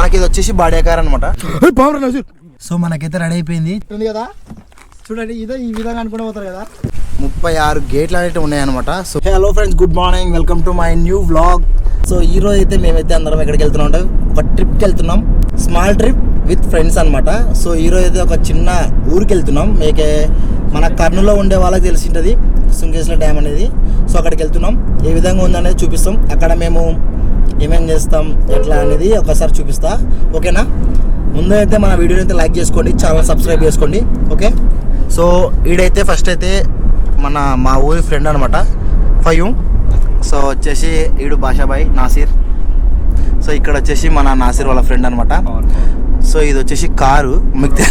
మనకి ఇది వచ్చేసి బాడేకార్ అనమాట. సో మనకైతే రెడీ అయిపోయింది కదా, చూడండి ఇదే ఈ విధంగా అనుకుని పోతారు కదా. 36 గేట్లు అనేవి ఉన్నాయన్నమాట. So hello friends, good morning, welcome to my new vlog. So ఈ రోజు అయితే మేమైతే అందరం ఎక్కడికి వెళ్తున్నాం అంటే ఒక ట్రిప్కి వెళ్తున్నాం, స్మాల్ ట్రిప్ విత్ ఫ్రెండ్స్ అనమాట. సో ఈ రోజు అయితే ఒక చిన్న ఊరికి వెళ్తున్నాం. మీకే మన కర్నూలులో ఉండే వాళ్ళకి తెలిసింటుంది సుంకేశ్వర డ్యామ్ అనేది. సో అక్కడికి వెళ్తున్నాం, ఏ విధంగా ఉందనేది చూపిస్తాం. అక్కడ మేము ఏమేం చేస్తాం ఎట్లా అనేది ఒకసారి చూపిస్తా, ఓకేనా. ముందు అయితే మన వీడియోని అయితే లైక్ చేసుకోండి, ఛానల్ సబ్స్క్రైబ్ చేసుకోండి, ఓకే. సో ఈడైతే ఫస్ట్ అయితే మా ఊరి ఫ్రెండ్ అనమాట, ఫయూమ్. సో వచ్చేసి ఈడు భాషాబాయ్ నాసిర్. సో ఇక్కడ వచ్చేసి మన నాసిర్ వాళ్ళ ఫ్రెండ్ అనమాట. సో ఇది వచ్చేసి కారు మీకు.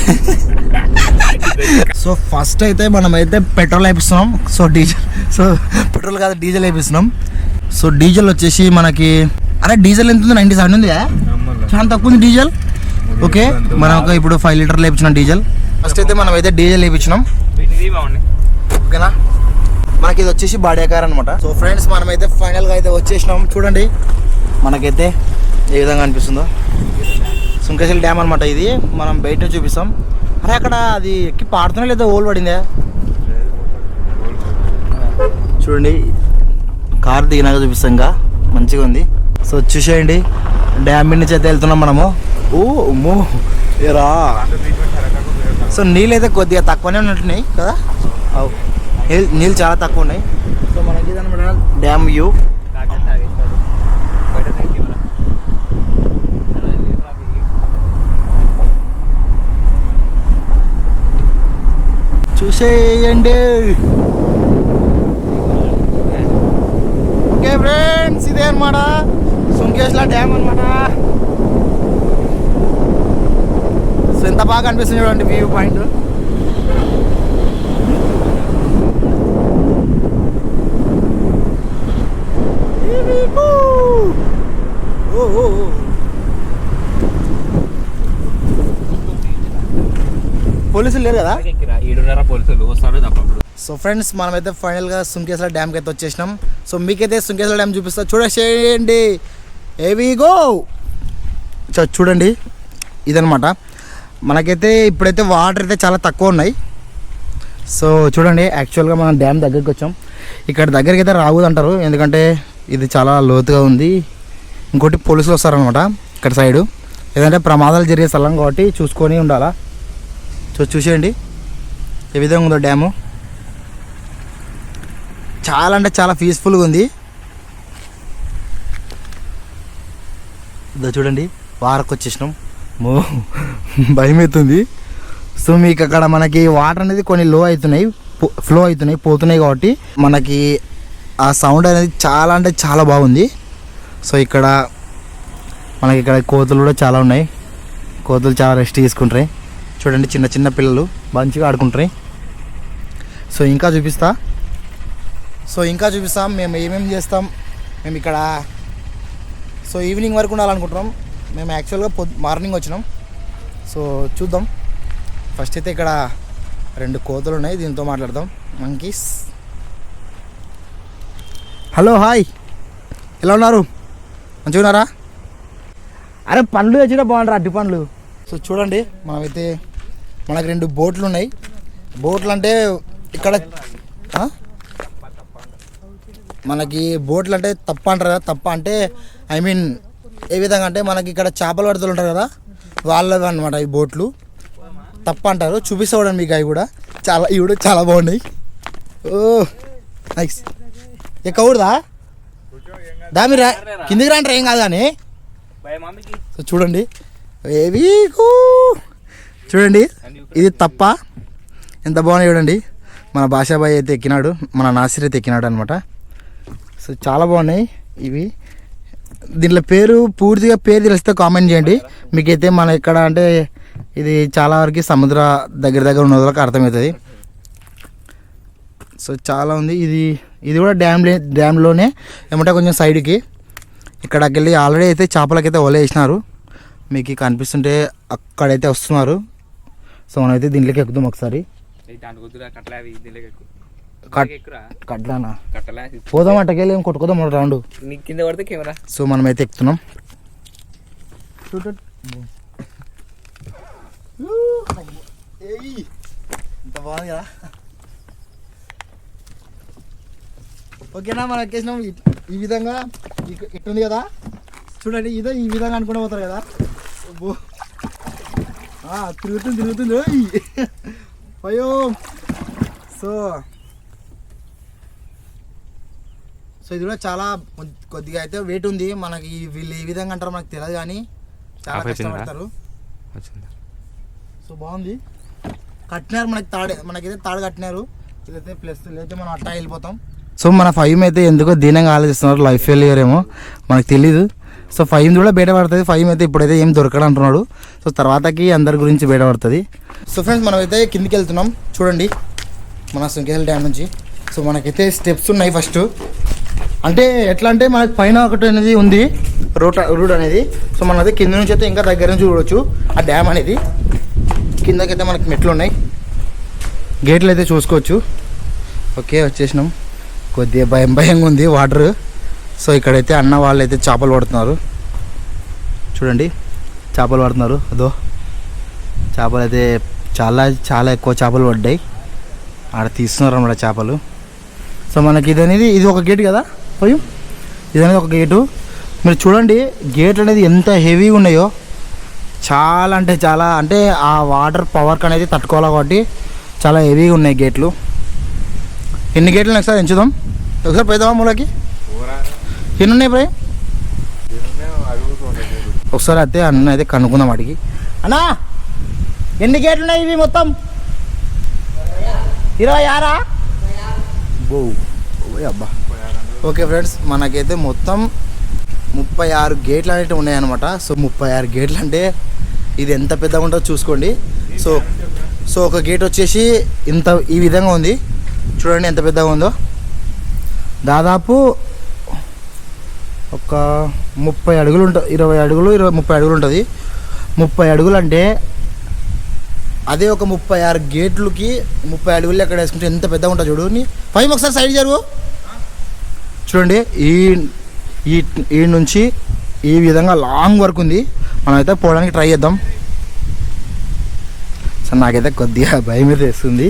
సో ఫస్ట్ అయితే మనమైతే పెట్రోల్ వేపిస్తున్నాం. సో పెట్రోల్ కాదు, డీజిల్ వేపిస్తున్నాం. సో డీజిల్ వచ్చేసి మనకి డీజిల్ ఎంత ఉంది? 97 ఉంది, చాలా తక్కువ ఉంది డీజిల్. ఓకే, మనం ఇప్పుడు 5 లీటర్లు వేపించినాం డీజిల్. ఫస్ట్ అయితే మనం అయితే డీజిల్ వేపించినాం, ఓకేనా. మనకి ఇది వచ్చేసి బాడేకార్ అనమాట. సో ఫ్రెండ్స్, మనమైతే ఫైనల్గా అయితే వచ్చేసినాం. చూడండి మనకైతే ఏ విధంగా అనిపిస్తుందో. సుంకేశ్వర డ్యామ్ అనమాట ఇది. మనం బయట చూపిస్తాం. అక్కడ అది ఎక్కి పాడుతున్నా లేదా ఓల్ పడిందా చూడండి. కార్ దిగినాక చూపిస్తాం, ఇంకా మంచిగా ఉంది. సో చూసేయండి, డ్యామ్ నుంచి అయితే వెళ్తున్నాం మనము. ఓ ఏరా. సో నీళ్ళు అయితే కొద్దిగా తక్కువనే ఉన్నట్టున్నాయి కదా, నీళ్ళు చాలా తక్కువ ఉన్నాయి. సో మనకి ఇదన్నమాట డ్యామ్ వ్యూ. చూసేయండి. ఓకే ఫ్రెండ్స్, ఇదే అనమాట సుంకేశ్వర డ్యామ్ అనమాట. సో ఎంత బాగా అనిపిస్తుంది చూడండి వ్యూ పాయింట్. పోలీసులు లేరు కదా, పోలీసులు వస్తారు తప్పప్పుడు. సో ఫ్రెండ్స్, మనమైతే ఫైనల్గా సుంకేశ్వర డ్యామ్కి అయితే వచ్చేసినాం. సో మీకైతే సుంకేశ్వర డ్యామ్ చూపిస్తా, చూడండి. ఏవిగో చూడండి, ఇదనమాట. మనకైతే ఇప్పుడైతే వాటర్ అయితే చాలా తక్కువ ఉన్నాయి. సో చూడండి, యాక్చువల్గా మనం డ్యామ్ దగ్గరికి వచ్చాం. ఇక్కడ దగ్గరికి అయితే రావద్దంటారు, ఎందుకంటే ఇది చాలా లోతుగా ఉంది. ఇంకోటి పోలీసులు వస్తారనమాట ఇక్కడ సైడు, ఏదంటే ప్రమాదాలు జరిగే స్థలం కాబట్టి చూసుకొని ఉండాలా. సో చూసేయండి ఏ విధంగా ఉందో డ్యాము. చాలా అంటే చాలా పీస్ఫుల్గా ఉంది. ఇదో చూడండి, వారకు వచ్చేసినాం. భయం అవుతుంది. సో మీకు అక్కడ మనకి వాటర్ అనేది కొన్ని ఫ్లో అవుతున్నాయి పోతున్నాయి కాబట్టి మనకి ఆ సౌండ్ అనేది చాలా అంటే చాలా బాగుంది. సో మనకి ఇక్కడ కోతులు కూడా చాలా ఉన్నాయి. కోతులు చాలా రెస్ట్ తీసుకుంటాయి. చూడండి, చిన్న చిన్న పిల్లలు మంచిగా ఆడుకుంటాయి. సో ఇంకా చూపిస్తాం మేము ఏమేమి చేస్తాం. మేము ఇక్కడ సో ఈవినింగ్ వరకు ఉండాలనుకుంటున్నాం. మేము యాక్చువల్గా మార్నింగ్ వచ్చినాం. సో చూద్దాం. ఫస్ట్ అయితే ఇక్కడ 2 కోతులు ఉన్నాయి, దీంతో మాట్లాడదాం. మంకీస్, హలో, హాయ్, ఎలా ఉన్నారు? మంచిగా ఉన్నారా? పండ్లు తెచ్చినా బాగుంటారు, అట్టి పండ్లు. సో చూడండి, మనకి 2 బోట్లు ఉన్నాయి. బోట్లు అంటే ఇక్కడ మనకి బోట్లు అంటే తప్ప అంటారు కదా. తప్ప అంటే ఐ మీన్ ఏ విధంగా అంటే మనకి ఇక్కడ చేపలు పడుతూ ఉంటారు కదా, వాళ్ళవి అనమాట ఈ బోట్లు. తప్ప అంటారు. చూపిస్తాడు మీకు. ఇవి కూడా చాలా బాగున్నాయి. ఓ నైస్. ఎక్కకూడదా? మీరు కిందికి రాంటారు, ఏం కాదు కానీ. సో చూడండి, చూడండి ఇది తప్ప ఎంత బాగున్నాయి చూడండి. మన భాషాబాయ్ అయితే ఎక్కినాడు, మన నాసిర్ అయితే ఎక్కినాడు అనమాట. సో చాలా బాగున్నాయి ఇవి. దీంట్లో పూర్తిగా పేరు తెలిస్తే కామెంట్ చేయండి. మీకైతే మన ఇక్కడ అంటే ఇది చాలా వరకు సముద్ర దగ్గర ఉన్న వాళ్ళకి అర్థమవుతుంది. సో చాలా ఉంది. ఇది కూడా డ్యామ్లోనే ఏమంటే కొంచెం సైడ్కి ఇక్కడికి వెళ్ళి ఆల్రెడీ అయితే చేపలకైతే వల వేసినారు. మీకు కనిపిస్తుంటే అక్కడైతే వస్తున్నారు. సో మనమైతే దీంట్లోకి ఎక్కుదాం ఒకసారి. కట్లానా పోదాం, అట్టకెళ్ళి ఏం కొట్టుకోదాం రౌండ్ కింద పడితే కెమెరా. సో మనమైతే ఎక్కుతున్నాం. ఇంత బాగుంది కదా. ఓకేనా, మన ఎక్కేసినాం ఈ విధంగా. ఇట్టుంది కదా చూడండి, ఇదో ఈ విధంగా అనుకుంటూ పోతారు కదా. తిరుగుతుంది అయ్యో. సో ఇది కూడా చాలా కొద్దిగా అయితే వెయిట్ ఉంది. మనకి వీళ్ళు ఏ విధంగా అంటారో మనకు తెలియదు, కానీ చాలా కష్టపడతారు. సో బాగుంది, కట్టినారు మనకైతే తాడు కట్టినారు. ఇదైతే ప్లస్ లేకపోతే మనం అట్టా వెళ్ళిపోతాం. సో మన 5 అయితే ఎందుకో దీనంగా ఆలోచిస్తున్నారు, లైఫ్ ఫెయిల్యూర్ ఏమో మనకు తెలీదు. సో 5 కూడా బయటపడుతుంది. 5 అయితే ఇప్పుడైతే ఏం దొరకడం అంటున్నాడు. సో తర్వాతకి అందరి గురించి బయటపడుతుంది. సో ఫ్రెండ్స్, మనం అయితే కిందికి వెళ్తున్నాం చూడండి, మన సుంకేశ్వర డ్యామ్ నుంచి. సో మనకైతే స్టెప్స్ ఉన్నాయి ఫస్ట్. అంటే ఎట్లా అంటే మనకి పైన ఒకటి అనేది ఉంది రూట్ అనేది. సో మనమైతే కింద నుంచి అయితే ఇంకా దగ్గర నుంచి చూడవచ్చు ఆ డ్యామ్ అనేది. కిందకైతే మనకి మెట్లు ఉన్నాయి, గేట్లు అయితే చూసుకోవచ్చు. ఓకే, వచ్చేసినాం. కొద్దిగా భయంగా ఉంది వాటర్. సో ఇక్కడైతే అన్న వాళ్ళు అయితే చేపలు పడుతున్నారు చూడండి, చేపలు పడుతున్నారు. అదో చేపలు అయితే చాలా ఎక్కువ చేపలు పడ్డాయి, ఆడ తీస్తున్నారు అన్నమాట చేపలు. సో మనకి ఇది ఒక గేట్ కదా పోయి, ఇది అనేది ఒక గేటు. మీరు చూడండి గేట్లు అనేది ఎంత హెవీగా ఉన్నాయో, చాలా అంటే ఆ వాటర్ పవర్కి అనేది తట్టుకోవాలి కాబట్టి చాలా హెవీగా ఉన్నాయి గేట్లు. ఎన్ని గేట్లు ఒకసారి ఎంచుదాం, ఒకసారి పోయిద్దామా మూలకి. ఎన్ని ఉన్నాయి ప్రాయ్ ఒకసారి అయితే అన్న అయితే కనుక్కుందాం అడిగి. అన్నా ఎన్ని గేట్లు ఉన్నాయి ఇవి మొత్తం? 26 అబ్బా. ఓకే ఫ్రెండ్స్, మనకైతే మొత్తం 36 గేట్లు అనేవి ఉన్నాయన్నమాట. సో 36 గేట్లు అంటే ఇది ఎంత పెద్దగా ఉంటుందో చూసుకోండి. సో ఒక గేట్ వచ్చేసి ఈ విధంగా ఉంది చూడండి, ఎంత పెద్దగా ఉందో. దాదాపు ఒక 30 అడుగులు ఉంటుంది, 20 అడుగులు 30 అడుగులు ఉంటుంది. 30 అడుగులు అంటే అదే ఒక 36 గేట్లకి 30 అడుగులు ఎక్కడ వేసుకుంటే ఎంత పెద్దగా ఉంటుంది చూడు. 5 ఒకసారి సైడ్ జరుగు చూడండి. ఈ నుంచి ఈ విధంగా లాంగ్ వర్క్ ఉంది. మనమైతే పోవడానికి ట్రై చేద్దాం. సో నాకైతే కొద్దిగా భయం అయితే వేస్తుంది,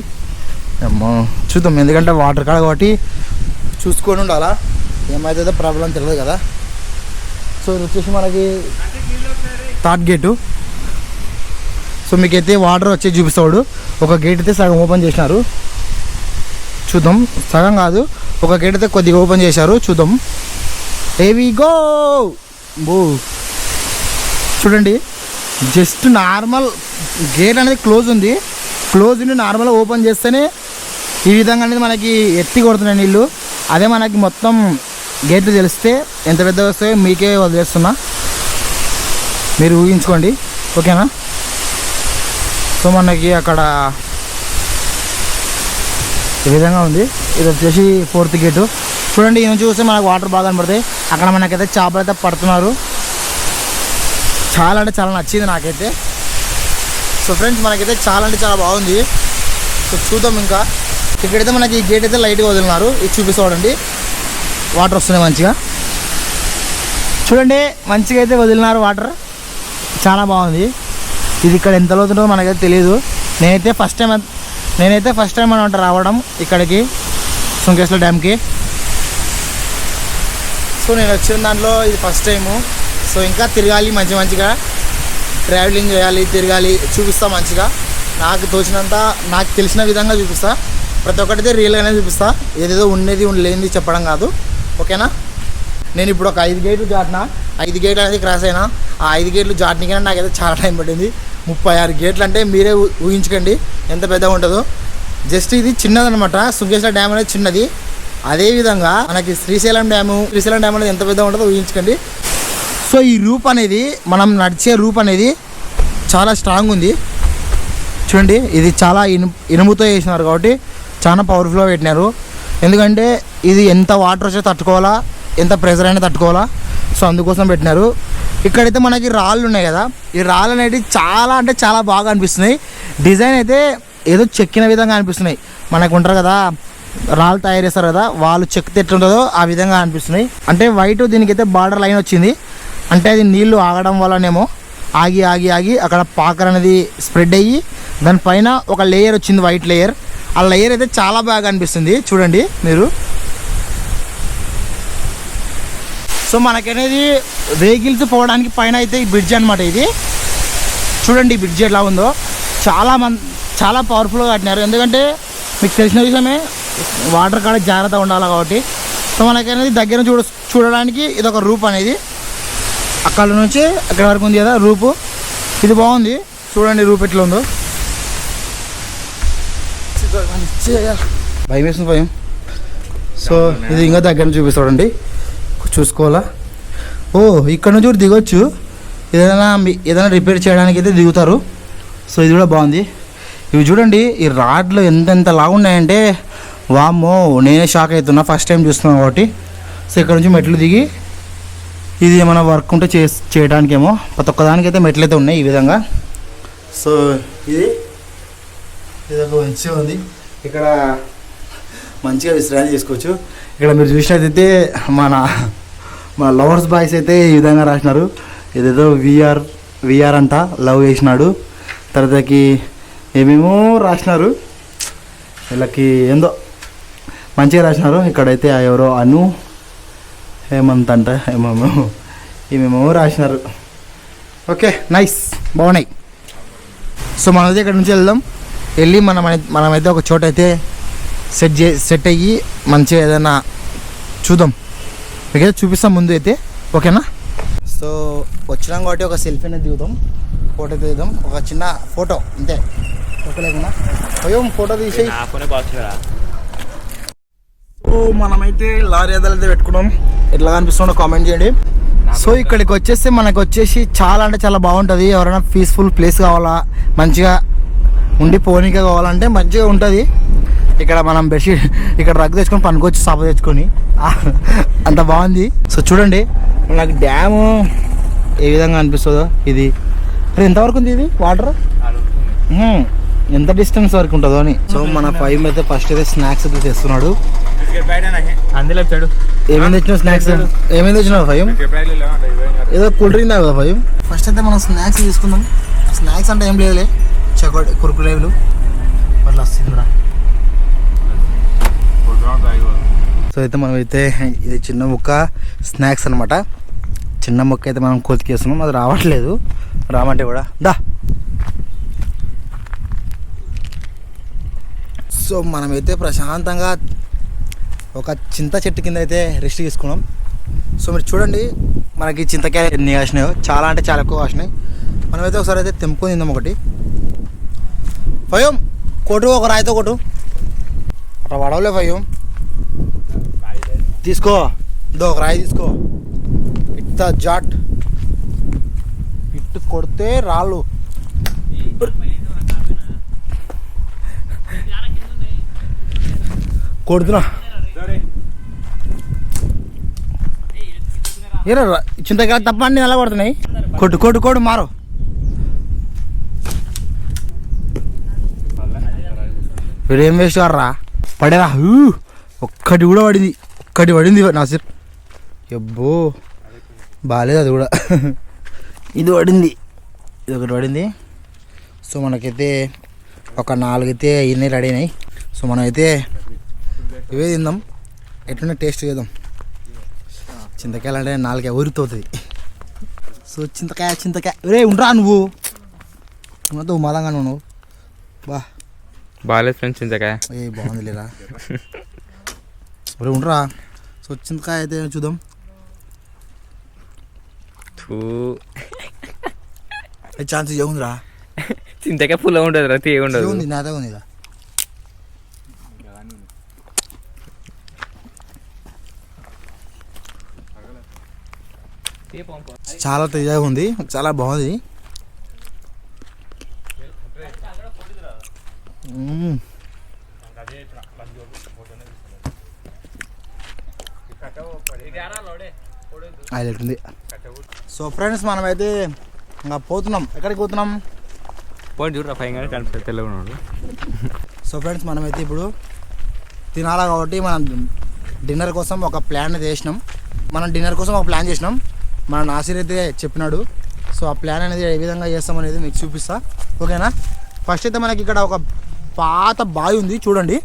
అమ్మో చూద్దాం. ఎందుకంటే వాటర్ కాడ కాబట్టి చూసుకొని ఉండాలా, ఏమైతే ప్రాబ్లం తెలియదు కదా. సో ఇది వచ్చేసి మనకి థర్డ్ గేటు. సో మీకైతే వాటర్ వచ్చి చూపిస్తాడు. ఒక గేట్ అయితే సగం ఓపెన్ చేసినారు, చూద్దాం. సగం కాదు, ఒక గేట్ అయితే కొద్దిగా ఓపెన్ చేశారు, చూద్దాం. ఏవి గో బో చూడండి, జస్ట్ నార్మల్ గేట్ అనేది క్లోజ్ ఉంది. క్లోజ్ ఉండి నార్మల్గా ఓపెన్ చేస్తేనే ఈ విధంగా అనేది మనకి ఎత్తి కొడుతున్నాయి నీళ్ళు. అదే మనకి మొత్తం గేట్లు తెలిస్తే ఎంత పెద్దగా వస్తాయో మీకే వదిలేస్తున్నా, మీరు ఊహించుకోండి. ఓకేనా? సో మనకి అక్కడ ఈ విధంగా ఉంది. ఇది వచ్చేసి 4th గేటు చూడండి. ఈ నుంచి చూస్తే మనకు వాటర్ బాగా కనబడతాయి. అక్కడ మనకైతే చేపలు అయితే పడుతున్నారు. చాలా అంటే చాలా నచ్చింది నాకైతే. సో ఫ్రెండ్స్, మనకైతే చాలా బాగుంది. సో చూద్దాం. ఇంకా ఇక్కడైతే మనకి ఈ గేట్ అయితే లైట్గా వదిలినారు, ఇది చూపిస్తాడండి. వాటర్ వస్తున్నాయి మంచిగా చూడండి, మంచిగా అయితే వదిలినారు వాటర్, చాలా బాగుంది. ఇది ఇక్కడ ఎంత లోతుందో మనకైతే తెలియదు. నేనైతే ఫస్ట్ టైం అనమాట రావడం ఇక్కడికి సుంకేశ్వర డ్యామ్కి. సో నేను వచ్చిన దాంట్లో ఇది ఫస్ట్ టైము. సో ఇంకా తిరగాలి, మంచిగా ట్రావెలింగ్ చేయాలి, తిరగాలి, చూపిస్తా మంచిగా. నాకు తోచినంత, నాకు తెలిసిన విధంగా చూపిస్తా. ప్రతి ఒక్కటితే రియల్గానే చూపిస్తా, ఏదేదో ఉండేది లేనిది చెప్పడం కాదు. ఓకేనా? నేను ఇప్పుడు ఒక 5 గేట్లు దాటినా, 5 గేట్లు అనేది క్రాస్ అయినా. ఆ 5 గేట్లు దాటినకైనా నాకైతే చాలా టైం పట్టింది. 36 గేట్లు అంటే మీరే ఊహించుకోండి ఎంత పెద్దగా ఉంటుందో. జస్ట్ ఇది చిన్నదనమాట, సుంకేశ్వర డ్యామ్ అనేది చిన్నది. అదేవిధంగా మనకి శ్రీశైలం డ్యామ్ అనేది ఎంత పెద్దగా ఉంటుందో ఊహించుకోండి. సో ఈ రూప్ అనేది, మనం నడిచే రూప్ అనేది చాలా స్ట్రాంగ్ ఉంది చూడండి. ఇది చాలా ఇనుముతో వేసినారు కాబట్టి చాలా పవర్ఫుల్గా పెట్టినారు. ఎందుకంటే ఇది ఎంత వాటర్ వచ్చే తట్టుకోవాలా, ఎంత ప్రెషర్ అయినా తట్టుకోవాలా. సో అందుకోసం పెట్టినారు. ఇక్కడైతే మనకి రాళ్ళు ఉన్నాయి కదా, ఈ రాళ్ళు అనేవి చాలా అంటే చాలా బాగా అనిపిస్తున్నాయి. డిజైన్ అయితే ఏదో చెక్కిన విధంగా అనిపిస్తున్నాయి. మనకు ఉంటారు కదా రాళ్ళు తయారు చేస్తారు కదా, వాళ్ళు చెక్కితే ఎట్లుంటుందో ఆ విధంగా అనిపిస్తున్నాయి. అంటే వైట్ దీనికైతే బార్డర్ లైన్ వచ్చింది, అంటే అది నీళ్లు ఆగడం వల్లనేమో ఆగి ఆగి ఆగి అక్కడ పాకర్ అనేది స్ప్రెడ్ అయ్యి దానిపైన ఒక లేయర్ వచ్చింది, వైట్ లేయర్. ఆ లేయర్ అయితే చాలా బాగా అనిపిస్తుంది చూడండి మీరు. సో మనకనేది వెహికల్స్ పోవడానికి పైన అయితే ఈ బ్రిడ్జ్ అనమాట. ఇది చూడండి ఈ బ్రిడ్జ్ ఎలా ఉందో, చాలా పవర్ఫుల్గా కట్టినారు. ఎందుకంటే మీకు తెలిసిన విషయమే, వాటర్ కాడ జాగ్రత్త ఉండాలి కాబట్టి. సో మనకనేది దగ్గర చూడడానికి ఇది ఒక రూప్ అనేది, అక్కడ నుంచి అక్కడ వరకు ఉంది కదా రూపు. ఇది బాగుంది చూడండి రూప్ ఎట్లా ఉందో. భయం వేస్తుంది భయం. సో ఇది ఇంకా దగ్గర నుంచి చూపిస్తాడండి, చూసుకోవాలా. ఓ ఇక్కడ నుంచి కూడా దిగొచ్చు, ఏదైనా రిపేర్ చేయడానికి అయితే దిగుతారు. సో ఇది కూడా బాగుంది. ఇవి చూడండి ఈ రాడ్లు ఎంత లాగా ఉన్నాయంటే వామ్మో, నేనే షాక్ అవుతున్నా ఫస్ట్ టైం చూస్తున్నాను కాబట్టి. సో ఇక్కడ నుంచి మెట్లు దిగి ఇది ఏమైనా వర్క్ ఉంటే చేయడానికేమో, ప్రతి ఒక్కదానికైతే మెట్లు అయితే ఉన్నాయి ఈ విధంగా. సో ఇది ఒక మంచిగా ఉంది, ఇక్కడ మంచిగా విశ్రాంతి చేసుకోవచ్చు. ఇక్కడ మీరు చూసినట్టయితే మన లవర్స్ బాయ్స్ అయితే ఈ విధంగా రాసినారు. ఏదేదో విఆర్ అంట, లవ్ చేసినాడు. తర్వాతకి ఏమేమో రాసినారు, వీళ్ళకి ఏందో మంచిగా రాసినారు. ఇక్కడైతే ఎవరో అను హేమంత్ అంట ఏమేమో రాసినారు. ఓకే నైస్, బాగున్నాయి. సో మనమైతే ఇక్కడ నుంచి వెళ్ళి మనమైతే ఒక చోట అయితే సెట్ అయ్యి మంచిగా ఏదైనా చూద్దాం, మీకైతే చూపిస్తాం ముందు అయితే, ఓకేనా. సో వచ్చినాం కాబట్టి ఒక సెల్ఫీ అనేది దిగుదాం, ఫోటో దిగుదాం, ఒక చిన్న ఫోటో అంతే, ఓకే లేకుండా అయ్యో ఫోటో తీసేయి. సో మనమైతే లారీ అదలైతే పెట్టుకున్నాం, ఎట్లా కనిపిస్తుందో కామెంట్ చేయండి. సో ఇక్కడికి మనకు వచ్చేసి చాలా అంటే చాలా బాగుంటుంది. ఎవరైనా పీస్ఫుల్ ప్లేస్ కావాలా, మంచిగా ఉండి పోనీగా కావాలంటే మంచిగా ఉంటుంది. ఇక్కడ మనం బెడ్షీట్ ఇక్కడ రగ్గు తెచ్చుకొని పనుకోవచ్చు, సాప తెచ్చుకొని, అంత బాగుంది. సో చూడండి నాకు డ్యాము ఏ విధంగా అనిపిస్తుందో. ఇది ఎంతవరకు ఉంది ఇది వాటర్, ఎంత డిస్టెన్స్ వరకు ఉంటుందో అని. సో మన ఫైవ్ అయితే ఫస్ట్ అయితే స్నాక్స్ అయితే తెస్తున్నాడు. ఏమేమి తెచ్చినావు స్నాక్స్, ఏమేమి తెచ్చినావు ఫైవ్? ఏదో కూల్ డ్రింక్ తాగా ఫైవ్. ఫస్ట్ అయితే మనం స్నాక్స్ తీసుకుందాం. స్నాక్స్ అంటే ఏం లేదులే, చకోటి కురుకులేవులు అట్లా వస్తుంది కూడా. సో అయితే మనమైతే ఇది చిన్న ముక్క స్నాక్స్ అనమాట. చిన్న ముక్క అయితే మనం కొతికేస్తున్నాం, అది రావట్లేదు, రామంటే కూడా దా. సో మనమైతే ప్రశాంతంగా ఒక చింత చెట్టు కింద అయితే రెస్ట్ తీసుకున్నాం. సో మీరు చూడండి మనకి చింతకాయలు ఎన్ని కాసినాయో, చాలా అంటే చాలా ఎక్కువ కాసినాయి. మనమైతే ఒకసారి అయితే తెంపుకొని తిందాం. ఒకటి ఫయం కొట్టు, ఒక రాయితో కొట్టు, అట్లా పడవలే ఫయం, తీసుకో ఒక రాయి తీసుకో, ఇట్ట జాట్ ఇట్టు కొడితే రాళ్ళు. కొడుతున్నా ఏరా చింతకాయ తప్ప అన్ని ఎలా కొడుతున్నాయి. కొట్టు మారు. వీడు ఏం వేస్ట్ రా, పడేరా. ఒక్కటి కూడా పడింది నాసిర్. ఎబ్బో బాగాలేదు అది కూడా. ఇది పడింది, ఇది ఒకటి పడింది. సో మనకైతే ఒక 4 అయితే ఇవన్నీ రెడీ అయినాయి. సో మనమైతే ఇవే తిందాం, ఎట్లున్నా టేస్ట్ చేద్దాం. చింతకాయలు అంటే 4 ఊరితోతుంది. సో చింతకాయ రే ఉండరా నువ్వు మాదంగా నువ్వు బాగాలేదు ఫ్రెండ్స్ చింతకాయ. ఏ బాగుంది లేరా ఒరే ఉండరా. సో చింతకాయ అయితే చూద్దాం. ఛాన్స్ ఏముందిరా, చింతకాయ పుల్ల ఉంటుంది రా, తీయ ఉండదు. ఉంది నాదే ఉంది ఇలా. చాలా తేజగా ఉంది, చాలా బాగుంది. హైలైట్ ఉంది. సో ఫ్రెండ్స్ మనమైతే ఇంకా పోతున్నాం. ఎక్కడికి పోతున్నాం? సో ఫ్రెండ్స్ మనమైతే ఇప్పుడు తినాలా కాబట్టి మనం డిన్నర్ కోసం ఒక ప్లాన్ అయితే చేసినాం. మన నాసిర్ అయితే చెప్పినాడు. సో ఆ ప్లాన్ అనేది ఏ విధంగా చేస్తామనేది మీకు చూపిస్తా, ఓకేనా. ఫస్ట్ అయితే మనకి ఇక్కడ ఒక పాత బావి ఉంది చూడండి.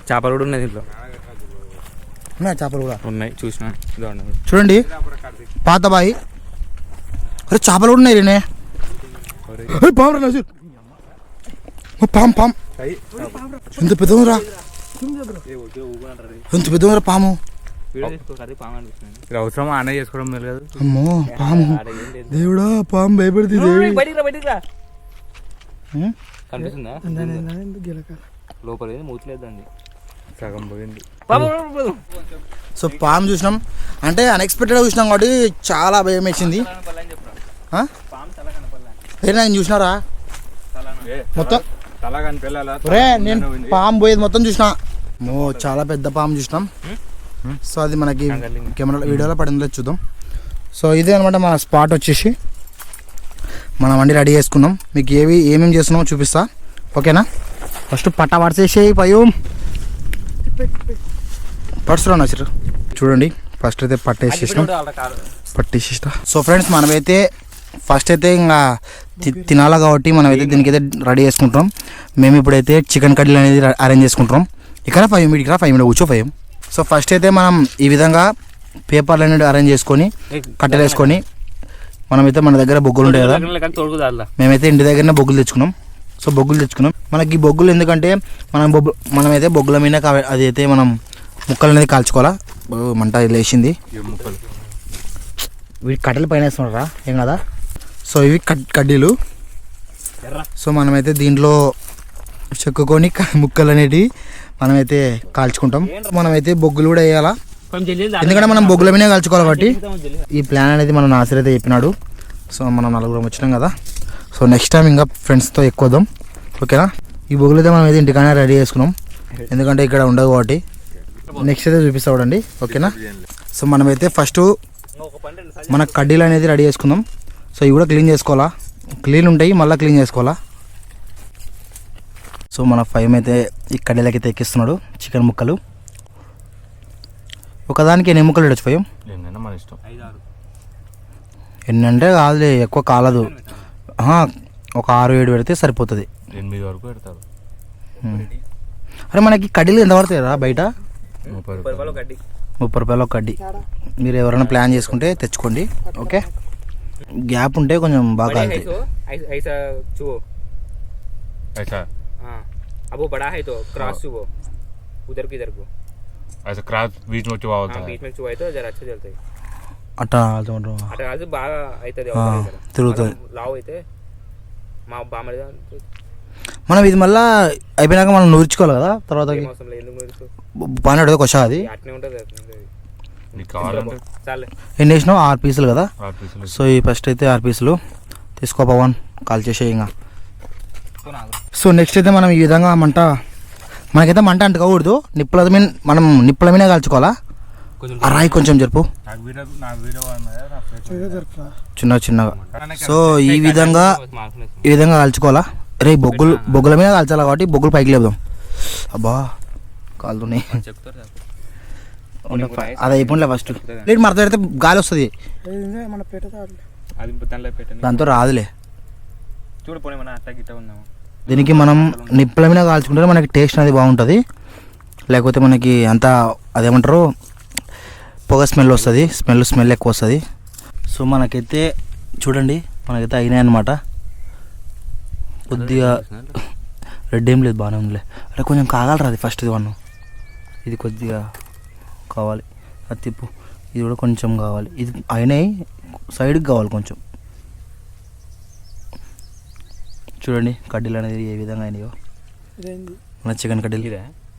చేపలు కూడా ఉన్నాయి దీంట్లో. ఉన్నాయి చేపలు కూడా ఉన్నాయి, చూసిన చూడండి. పాత బావి. అరే చేపలు కూడా ఉన్నాయి రేనే. పాము పాము ఎంత పెద్ద ఉందిరా, ఎంత పెద్ద ఉందిరా పాము. అవసరం ఆనే చేసుకోవడం లేదు. అమ్మో పాము, దేవుడా పాము భయపడుతుంది. కనిపిస్తుందా లోపల మూతలేదండి, సగం పోయింది. సో పాము చూసినాం అంటే అన్ఎక్స్పెక్టెడ్గా చూసినాం కాబట్టి చాలా భయం వేసింది. నేను చూసినారా మొత్తం రే, నేను పాము పోయేది మొత్తం చూసిన. చాలా పెద్ద పాము చూసినాం. సో అది మనకి కెమెరా వీడియోలో పడిందో చూద్దాం. సో ఇదే అనమాట మన స్పాట్ వచ్చేసి. మనం వండి రెడీ చేసుకున్నాం, మీకు ఏమేమి చేస్తున్నామో చూపిస్తా, ఓకేనా. ఫస్ట్ పట్టా పడిచేసి పయ్యం పడుచురా నచ్చరు చూడండి. ఫస్ట్ అయితే పట్టేసేసినాం, పట్టేసేసిన. సో ఫ్రెండ్స్ మనమైతే ఫస్ట్ అయితే ఇంకా తినాలా కాబట్టి మనమైతే దీనికైతే రెడీ చేసుకుంటాం. మేము ఇప్పుడైతే చికెన్ కర్రీ అనేది అరేంజ్ చేసుకుంటాం. ఇక్కడ 5 మినిట్ 5 మినిట్ కూర్చో 5. సో ఫస్ట్ అయితే మనం ఈ విధంగా పేపర్లు అనేది అరేంజ్ చేసుకొని కట్టెలు వేసుకొని మనమైతే మన దగ్గర బొగ్గులు ఉంటాయి కదా, మేమైతే ఇంటి దగ్గరనే బొగ్గులు తెచ్చుకున్నాం. సో బొగ్గులు తెచ్చుకున్నాం. మనకి బొగ్గులు ఎందుకంటే మనమైతే బొగ్గుల మీద అది అయితే మనం ముక్కలు అనేది కాల్చుకోవాలా. మంట లేచింది, వీటి కట్టెలు పైన వేస్తున్నారా ఏం కదా. సో ఇవి కడ్డీలు. సో మనమైతే దీంట్లో చెక్కుకొని ముక్కలు అనేటివి మనమైతే కాల్చుకుంటాం. మనమైతే బొగ్గులు కూడా వేయాలా, ఎందుకంటే మనం బొగ్గుల మీదే కాల్చుకోవాలి కాబట్టి. ఈ ప్లాన్ అనేది మన నాసిర్ అయితే చెప్పినాడు. సో మనం 4 వచ్చినాం కదా. సో నెక్స్ట్ టైం ఇంకా ఫ్రెండ్స్తో ఎక్కువ వద్దాం, ఓకేనా. ఈ బొగ్గులు అయితే మనం అయితే ఇంటికైనా రెడీ చేసుకున్నాం, ఎందుకంటే ఇక్కడ ఉండదు కాబట్టి. నెక్స్ట్ అయితే చూపిస్తా చూడండి, ఓకేనా. సో మనమైతే ఫస్ట్ మన కడ్డీలు అనేది రెడీ చేసుకుందాం. సో ఇవి కూడా క్లీన్ చేసుకోవాలా, క్లీన్ ఉంటాయి మళ్ళీ క్లీన్ చేసుకోవాలా. సో మన 5 అయితే ఈ కడ్డీలకి అయితే ఎక్కిస్తున్నాడు చికెన్ ముక్కలు. ఒకదానికి ఎన్ని ముక్కలు పెట్టచ్చు 5? మన ఇష్టం, ఎన్ని అంటే కాదులే, ఎక్కువ కాలదు. ఒక 6-7 పెడితే సరిపోతుంది. 8 వరకు పెడతారు. అరే మనకి కడ్డీలు ఎంత పడుతుంది రా బయట? 30 రూపాయలు ఒక కడ్డీ. మీరు ఎవరైనా ప్లాన్ చేసుకుంటే తెచ్చుకోండి, ఓకే. గ్యాప్ ఉంటే కొంచెం బాగా अब वो बड़ा है तो क्रॉस से वो उधर की इधर को ऐसा क्रॉस बीच में चुवा होता है, बीच में चुवाई तो जरा अच्छा चलता है. అట్టా అటు బాగా అవుతుంది, తిరుగుతుంది లావు అయితే మా బామ్మ. మనం ఇది మళ్ళీ అయిపోయినాక మనం నూర్చుకోవాలి కదా తర్వాత. బాగానే కొష అది అట్నే ఉంటుంది. ఎన్ని వేసినావు? 6 పీసులు కదా. సో ఈ ఫస్ట్ అయితే 6 పీసులు తీసుకో పవన్, కాల్ చేసే ఇంకా. సో నెక్స్ట్ అయితే మనం ఈ విధంగా మనకైతే మంట అంటుకోకూడదు, మనం నిప్పుల మీద కాల్చుకోవాలా. ఆ రాయి కొంచెం జరుపు చిన్నగా. సో ఈ విధంగా కాల్చుకోవాలా. రే బొగ్గుల మీద కాల్చాలి కాబట్టి బొగ్గులు పైకి లేపుదాం. అబ్బా కాలుతున్నాయి. అది అయిపోయిలే ఫస్ట్ లేదు, మరత పెడితే గాలి వస్తుంది, దాంతో రాదులే. దీనికి మనం నిప్పుల మీద కాల్చుకుంటే మనకి టేస్ట్ అనేది బాగుంటుంది, లేకపోతే మనకి అంతా అదేమంటారు పొగ స్మెల్ వస్తుంది, స్మెల్ ఎక్కువ వస్తుంది. సో మనకైతే చూడండి మనకైతే అయినాయి అన్నమాట. కొద్దిగా రెడ్ ఏం లేదు, బాగానే ఉందిలే. అంటే కొంచెం కాగాలరా అది ఫస్ట్ ఇది కొద్దిగా కావాలి. అది తిప్పు, ఇది కూడా కొంచెం కావాలి. ఇది అయినాయి, సైడ్కి కావాలి కొంచెం. చూడండి కడ్డీలు అనేది ఏ విధంగా అయినాయో మన చికెన్ కడ్డీలు.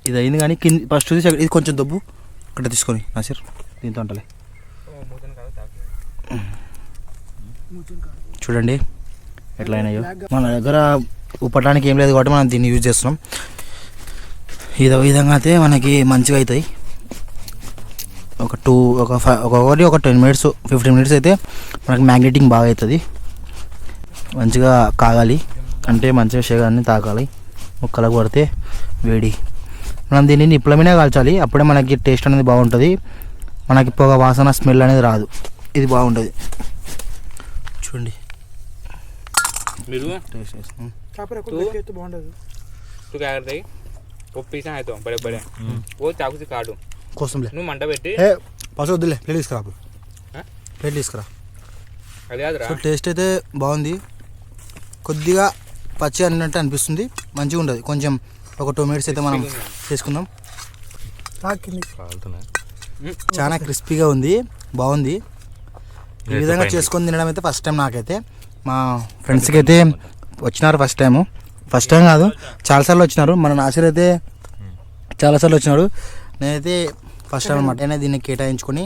ఇది అయింది కానీ కింద ఫస్ట్ ఇది కొంచెం దబ్బు అక్కడ తీసుకొని నాసిర్ దీంతో అంటలే. చూడండి ఎట్లా అయినాయో. మన దగ్గర ఉప్పటానికి ఏం లేదు కాబట్టి మనం దీన్ని యూజ్ చేస్తున్నాం. ఇదే విధంగా అయితే మనకి మంచిగా అవుతాయి. ఒక 10 మినిట్స్ 15 మినిట్స్ అయితే మనకి మ్యాగ్నెటింగ్ బాగా అవుతుంది. మంచిగా కాగాలి అంటే మంచిగా షేగాన్ని తాగాలి, ముక్కలకు పడితే వేడి. మనం దీన్ని నిప్పుల మీదే కాల్చాలి, అప్పుడే మనకి టేస్ట్ అనేది బాగుంటుంది. మనకి పొగ వాసన స్మెల్ అనేది రాదు, ఇది బాగుంటుంది. చూడండి మీరు टेस्ट బాగుండదు. तू क्या करता है वो पीसा है तो बड़े बड़े वो चाकू से काटो కోసం లే నువ్వు మంట పెట్టి ఏ పసు వద్దులే ప్లేట్ తీసుకురా ప్లేట్ తీసుకురా. అది కాదురా సో టేస్ట్ అయితే బాగుంది, కొద్దిగా పచ్చి అన్నట్టు అనిపిస్తుంది, మంచిగా ఉంటుంది. కొంచెం ఒక 2 minutes అయితే మనం చేసుకుందాం. చాలా క్రిస్పీగా ఉంది, బాగుంది. ఈ విధంగా చేసుకొని తినడం అయితే ఫస్ట్ టైం నాకైతే. మా ఫ్రెండ్స్కి అయితే వచ్చినారు ఫస్ట్ టైం కాదు చాలాసార్లు వచ్చినారు. మన నాసిర్ అయితే చాలాసార్లు వచ్చినాడు, నేనైతే ఫస్ట్ టైం అనమాట. నేను దీన్ని కేటాయించుకొని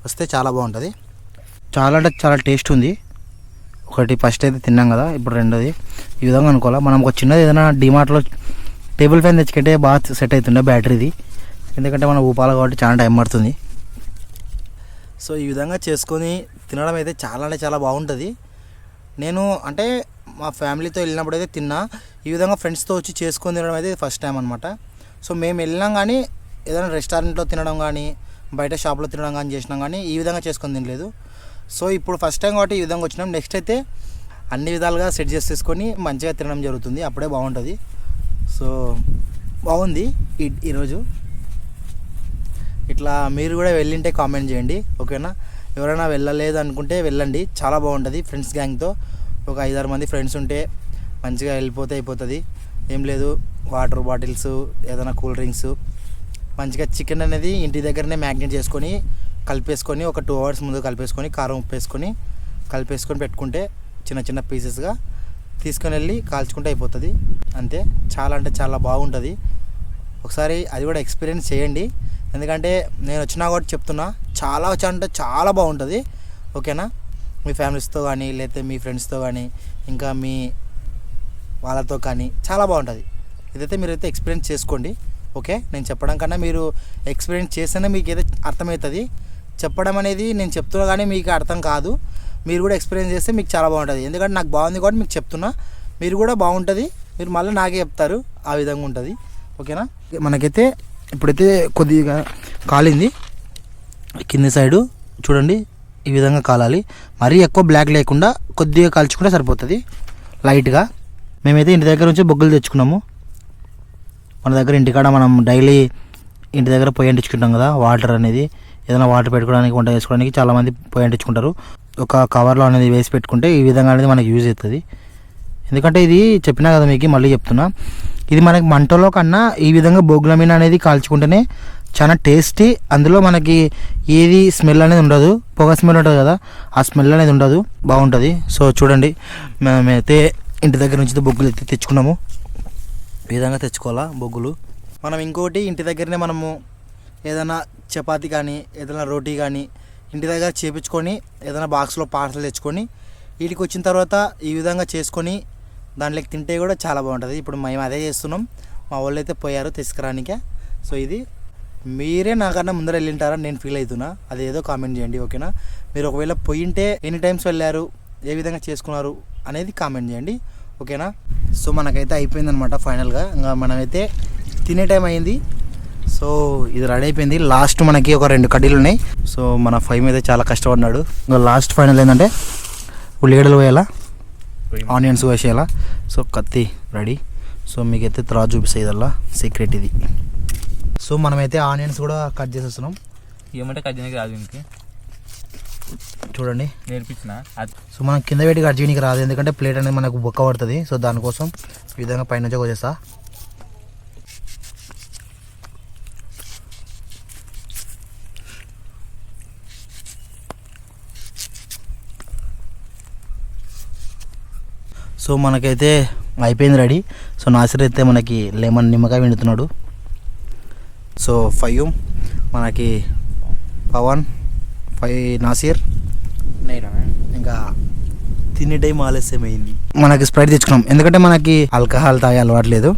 వస్తే చాలా బాగుంటుంది. చాలా అంటే చాలా టేస్ట్ ఉంది. ఒకటి ఫస్ట్ అయితే తిన్నాం కదా, ఇప్పుడు రెండోది ఈ విధంగా అనుకోవాలా. మనం ఒక చిన్నది ఏదైనా డిమార్ట్లో టేబుల్ ఫ్యాన్ తెచ్చుకుంటే బాగా సెట్ అవుతుండే బ్యాటరీది, ఎందుకంటే మనం ఊపాలి కాబట్టి చాలా టైం పడుతుంది. సో ఈ విధంగా చేసుకొని తినడం అయితే చాలా అంటే చాలా బాగుంటుంది. నేను అంటే మా ఫ్యామిలీతో వెళ్ళినప్పుడు అయితే తిన్నా, ఈ విధంగా ఫ్రెండ్స్తో వచ్చి చేసుకొని తినడం అయితే ఫస్ట్ టైం అనమాట. సో మేము వెళ్ళినాం కానీ ఏదైనా రెస్టారెంట్లో తినడం కానీ బయట షాప్లో తినడం కానీ చేసినాం కానీ ఈ విధంగా చేసుకొని తినలేదు. సో ఇప్పుడు ఫస్ట్ టైం కాబట్టి ఈ విధంగా వచ్చినాం. నెక్స్ట్ అయితే అన్ని విధాలుగా సెట్ చేసేసుకొని మంచిగా తినడం జరుగుతుంది, అప్పుడే బాగుంటుంది. సో బాగుంది ఈరోజు. ఇట్లా మీరు కూడా వెళ్ళింటే కామెంట్ చేయండి, ఓకేనా? ఎవరైనా వెళ్ళలేదు అనుకుంటే వెళ్ళండి, చాలా బాగుంటుంది. ఫ్రెండ్స్ గ్యాంగ్తో ఒక 5-6 మంది ఫ్రెండ్స్ ఉంటే మంచిగా వెళ్ళిపోతే అయిపోతుంది. ఏం లేదు, వాటర్ బాటిల్స్, ఏదైనా కూల్ డ్రింక్స్, మంచిగా చికెన్ అనేది ఇంటి దగ్గరనే మ్యాగ్నేట్ చేసుకొని కలిపేసుకొని ఒక 2 hours ముందు కలిపేసుకొని కారం ఉప్పు వేసుకొని కలిపేసుకొని పెట్టుకుంటే చిన్న చిన్న పీసెస్గా తీసుకొని వెళ్ళి కాల్చుకుంటే అయిపోతుంది, అంతే. చాలా అంటే చాలా బాగుంటుంది. ఒకసారి అది కూడా ఎక్స్పీరియన్స్ చేయండి, ఎందుకంటే నేను వచ్చినా కూడా చెప్తున్నా, చాలా అంటే చాలా బాగుంటుంది, ఓకేనా? మీ ఫ్యామిలీస్తో కానీ లేకపోతే మీ ఫ్రెండ్స్తో కానీ ఇంకా మీ వాళ్ళతో కానీ చాలా బాగుంటుంది. ఇదైతే మీరైతే ఎక్స్పీరియన్స్ చేసుకోండి, ఓకే? నేను చెప్పడం కన్నా మీరు ఎక్స్పీరియన్స్ చేస్తేనే మీకు ఏదో అర్థమవుతుంది. చెప్పడం అనేది నేను చెప్తున్నా కానీ మీకు అర్థం కాదు, మీరు కూడా ఎక్స్పీరియన్స్ చేస్తే మీకు చాలా బాగుంటుంది. ఎందుకంటే నాకు బాగుంది కాబట్టి మీకు చెప్తున్నా, మీరు కూడా బాగుంటుంది, మీరు మళ్ళీ నాకే చెప్తారు, ఆ విధంగా ఉంటుంది, ఓకేనా? మనకైతే ఇప్పుడైతే కొద్దిగా కాలింది కింది సైడు, చూడండి ఈ విధంగా కాలాలి. మరీ ఎక్కువ బ్లాక్ లేకుండా కొద్దిగా కాల్చుకుంటే సరిపోతుంది, లైట్గా. మేమైతే ఇంటి దగ్గర నుంచి బొగ్గులు తెచ్చుకున్నాము. మన దగ్గర ఇంటికాడ మనం డైలీ ఇంటి దగ్గర పొయ్యి అంటించుకుంటాం కదా, వాటర్ అనేది ఏదైనా వాటర్ పెట్టుకోవడానికి వంట చేసుకోవడానికి చాలామంది పొయ్యి అంటించుకుంటారు. ఒక కవర్లో అనేది వేసి పెట్టుకుంటే ఈ విధంగా అనేది మనకి యూజ్ అవుతుంది. ఎందుకంటే ఇది చెప్పినా కదా మీకు, మళ్ళీ చెప్తున్నా, ఇది మనకి మంటలో కన్నా ఈ విధంగా బొగ్గుల మీద అనేది కాల్చుకుంటేనే చాలా టేస్టీ. అందులో మనకి ఏది స్మెల్ అనేది ఉండదు, పొగ స్మెల్ ఉంటుంది కదా, ఆ స్మెల్ అనేది ఉండదు, బాగుంటుంది. సో చూడండి, మేమైతే ఇంటి దగ్గర నుంచి బొగ్గులు అయితే తెచ్చుకున్నాము. ఈ విధంగా తెచ్చుకోవాలా బొగ్గులు. మనం ఇంకోటి ఇంటి దగ్గరనే మనము ఏదైనా చపాతీ కానీ ఏదైనా రోటీ కానీ ఇంటి దగ్గర చేపించుకొని ఏదైనా బాక్స్లో పార్సల్ తెచ్చుకొని వీటికి వచ్చిన తర్వాత ఈ విధంగా చేసుకొని దాంట్లోకి తింటే కూడా చాలా బాగుంటుంది. ఇప్పుడు మేము అదే చేస్తున్నాం, మా వాళ్ళు అయితే పోయారు తీసుకురానికే. సో ఇది మీరే నాకన్నా ముందర వెళ్ళింటారని నేను ఫీల్ అవుతున్నా, అదేదో కామెంట్ చేయండి, ఓకేనా? మీరు ఒకవేళ పోయింటే ఎన్ని టైమ్స్ వెళ్ళారు, ఏ విధంగా చేసుకున్నారు అనేది కామెంట్ చేయండి, ఓకేనా? సో మనకైతే అయిపోయిందనమాట ఫైనల్గా. ఇంకా మనమైతే తినే టైం అయింది. సో ఇది రెడీ అయిపోయింది. లాస్ట్ మనకి ఒక 2 కడ్డీలు ఉన్నాయి. సో మన ఫైవ్ అయితే చాలా కష్టపడినాడు. ఇంకా లాస్ట్ ఫైనల్ ఏంటంటే ఉల్లిగడ్డలు వేయాలా, ఆనియన్స్ వేసేయాలా. సో కత్తి రెడీ. సో మీకైతే తర్వాత చూపిస్తాయి, ఇదల్లా సీక్రెట్ ఇది. సో మనమైతే ఆనియన్స్ కూడా కట్ చేసేస్తున్నాం. ఏమంటే కట్ చేయడానికి రాదు ఇంకే, చూడండి నేర్పించిన. సో మనం కింద పెట్టి కట్ చేయడానికి రాదు, ఎందుకంటే ప్లేట్ అనేది మనకు బొక్క పడుతుంది. సో దానికోసం ఈ విధంగా పైన వచ్చేస్తా. సో మనకైతే అయిపోయింది రెడీ. సో నాసిర్ అయితే మనకి లెమన్ నిమ్మకాయ పిండుతున్నాడు. సో 5 మనకి పవన్, 5 నాసిర్, ఇంకా తినే టైం ఆలస్యం అయింది. మనకి స్ప్రైట్ తెచ్చుకున్నాం, ఎందుకంటే మనకి ఆల్కహాల్ తాగే అలవాట్లేదు.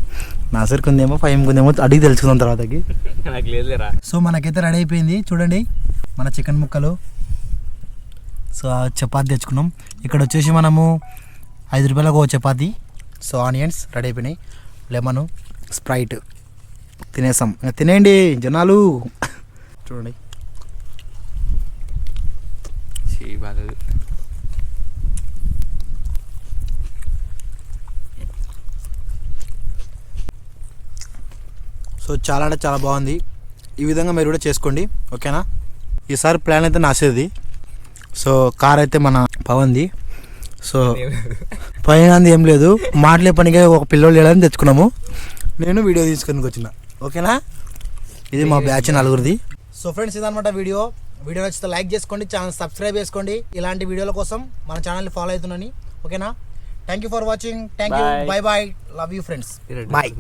నాసిర్ కుందేమో 5 కుందేమో అడిగి తెలుసుకుందాం తర్వాతకి. సో మనకైతే రెడీ అయిపోయింది, చూడండి మన చికెన్ ముక్కలు. సో చపాతి తెచ్చుకున్నాం. ఇక్కడ వచ్చేసి మనము 5 రూపాయలకు ఒక చపాతి. సో ఆనియన్స్ రెడీ అయిపోయినాయి, లెమను, స్ప్రైట్ తినేసాం. తినేయండి జనాలు, చూడండి. సో చాలా అంటే చాలా బాగుంది. ఈ విధంగా మీరు కూడా చేసుకోండి, ఓకేనా. ఈసారి ప్లాన్ అయితే నాసేది. సో కార్ అయితే మన పవన్ది. సో పైన ఏం లేదు, మాటలే పనిగా ఒక పిల్లోడు లేడని తెచ్చుకున్నాము. నేను వీడియో తీసుకొని వచ్చిన, ఓకేనా. ఇది మా బ్యాచ్ నలుగురిది. సో ఫ్రెండ్స్ ఇదన్నమాట వీడియో నచ్చితే లైక్ చేసుకోండి, ఛానల్ సబ్స్క్రైబ్ చేసుకోండి. ఇలాంటి వీడియోల కోసం మన ఛానల్ని ఫాలో అవుతున్నాను, ఓకేనా. Thank you for watching. Thank you. Bye bye. Love you friends. Bye.